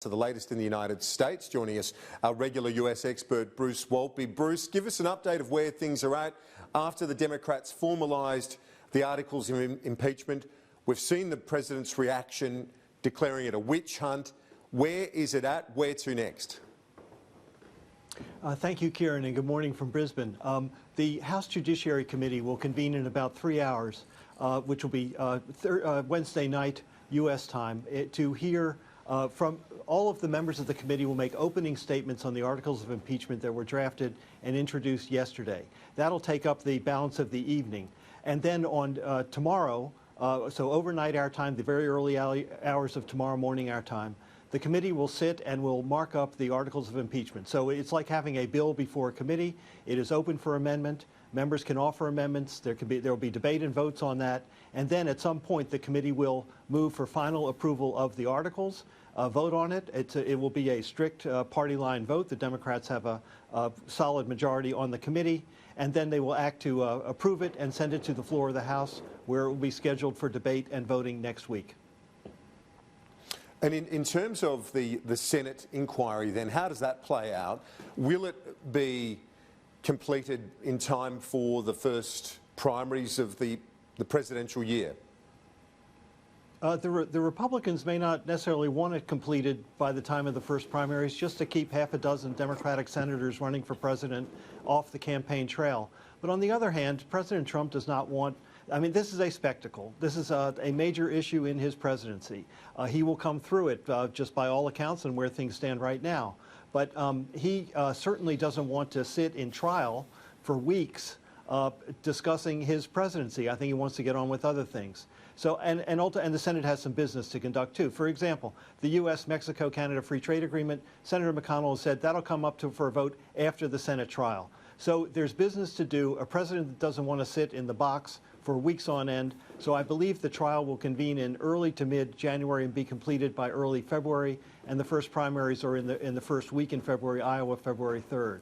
to the latest in the United States. Joining us, our regular US expert, Bruce Wolpe. Bruce, give us an update of where things are at after the Democrats formalised the articles of impeachment. We've seen the president's reaction, declaring it a witch hunt. Where is it at? Where to next? Thank you, Kieran, and good morning from Brisbane. The House Judiciary Committee will convene in about 3 hours, which will be Wednesday night U.S. time, to hear from all of the members of the committee. Will make opening statements on the articles of impeachment that were drafted and introduced yesterday. That'll take up the balance of the evening. And then on tomorrow, so overnight our time, the very early hours of tomorrow morning our time, the committee will sit and will mark up the articles of impeachment. So it's like having a bill before a committee. It is open for amendment. Members can offer amendments. There will be debate and votes on that. And then at some point, the committee will move for final approval of the articles, vote on it. It will be a strict party line vote. The Democrats have a solid majority on the committee. And then they will act to approve it and send it to the floor of the House, where it will be scheduled for debate and voting next week. And in terms of the Senate inquiry, then, how does that play out? Will it be completed in time for the first primaries of the presidential year? The Republicans may not necessarily want it completed by the time of the first primaries, just to keep half a dozen Democratic senators running for president off the campaign trail. But on the other hand, President Trump does not want, I mean, this is a spectacle. This is a major issue in his presidency. He will come through it just by all accounts and where things stand right now. But he certainly doesn't want to sit in trial for weeks discussing his presidency. I think he wants to get on with other things. So, and the Senate has some business to conduct too. For example, the U.S.-Mexico-Canada Free Trade Agreement, Senator McConnell has said that'll come up for a vote after the Senate trial. So there's business to do. A president that doesn't want to sit in the box for weeks on end. So I believe the trial will convene in early to mid-January and be completed by early February. And the first primaries are in the first week in February, Iowa, February 3rd.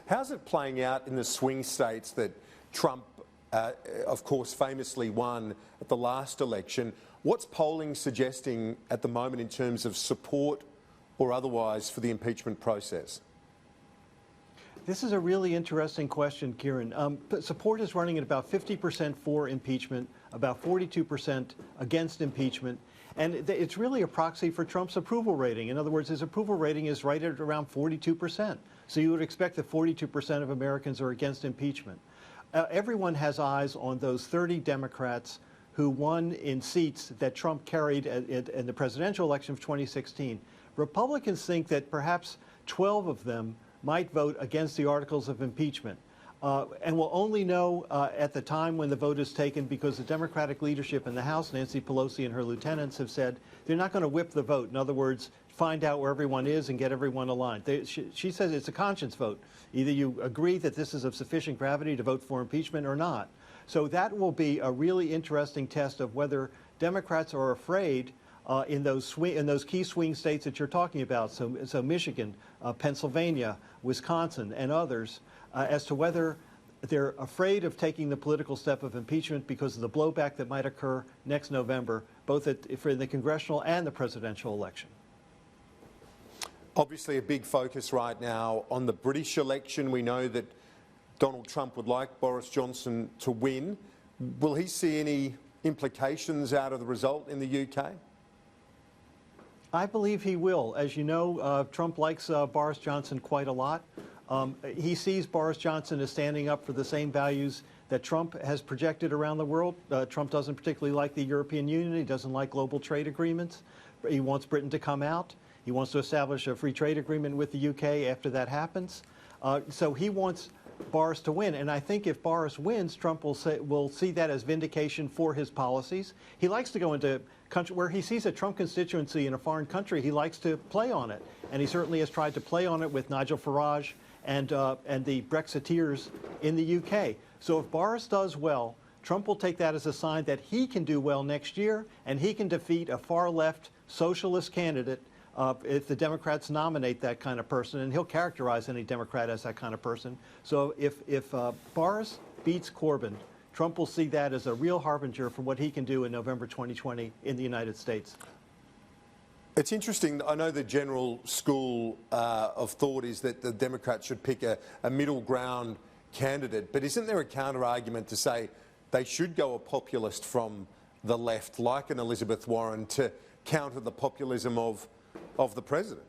How's it playing out in the swing states that Trump, of course, famously won at the last election? What's polling suggesting at the moment in terms of support or otherwise for the impeachment process? This is a really interesting question, Kieran. Support is running at about 50% for impeachment, about 42% against impeachment. And it's really a proxy for Trump's approval rating. In other words, his approval rating is right at around 42%. So you would expect that 42% of Americans are against impeachment. Everyone has eyes on those 30 Democrats who won in seats that Trump carried in the presidential election of 2016. Republicans think that perhaps 12 of them might vote against the articles of impeachment. And we'll only know at the time when the vote is taken, because the Democratic leadership in the House, Nancy Pelosi and her lieutenants, have said they're not going to whip the vote. In other words, find out where everyone is and get everyone aligned. She says it's a conscience vote. Either you agree that this is of sufficient gravity to vote for impeachment or not. So that will be a really interesting test of whether Democrats are afraid in those key swing states that you're talking about, so Michigan, Pennsylvania, Wisconsin, and others, as to whether they're afraid of taking the political step of impeachment because of the blowback that might occur next November, both for the congressional and the presidential election. Obviously a big focus right now on the British election. We know that Donald Trump would like Boris Johnson to win. Will he see any implications out of the result in the UK? I believe he will. As you know, Trump likes Boris Johnson quite a lot. He sees Boris Johnson as standing up for the same values that Trump has projected around the world. Trump doesn't particularly like the European Union. He doesn't like global trade agreements. He wants Britain to come out. He wants to establish a free trade agreement with the UK after that happens. So he wants Boris to win. And I think if Boris wins, Trump will see that as vindication for his policies. He likes to go into country where he sees a Trump constituency in a foreign country. He likes to play on it. And he certainly has tried to play on it with Nigel Farage and the Brexiteers in the UK. So if Boris does well, Trump will take that as a sign that he can do well next year, and he can defeat a far-left socialist candidate if the Democrats nominate that kind of person, and he'll characterize any Democrat as that kind of person. So if Boris beats Corbyn, Trump will see that as a real harbinger for what he can do in November 2020 in the United States. It's interesting. I know the general school of thought is that the Democrats should pick a middle ground candidate, but isn't there a counter-argument to say they should go a populist from the left, like an Elizabeth Warren, to counter the populism of the president?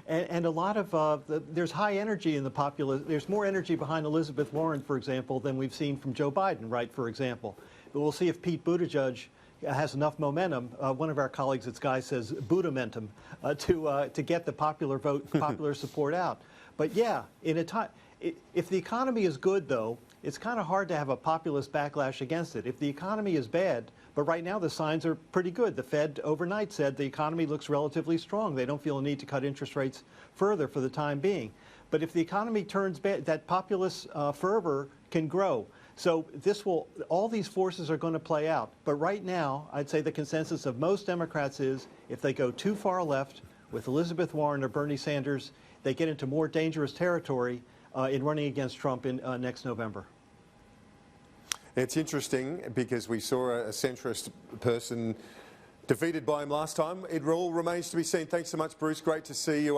And a lot of there's high energy in the populist. There's more energy behind Elizabeth Warren, for example, than we've seen from Joe Biden, right? For example, but we'll see if Pete Buttigieg has enough momentum. One of our colleagues at Sky says Buddhamentum to get the popular support out. But yeah, in a time, if the economy is good, though, it's kind of hard to have a populist backlash against it. If the economy is bad, but right now the signs are pretty good. The Fed overnight said the economy looks relatively strong. They don't feel a need to cut interest rates further for the time being. But if the economy turns bad, that populist fervor can grow. So all these forces are going to play out. But right now, I'd say the consensus of most Democrats is if they go too far left with Elizabeth Warren or Bernie Sanders, they get into more dangerous territory in running against Trump in next November. It's interesting because we saw a centrist person defeated by him last time. It all remains to be seen. Thanks so much, Bruce. Great to see you.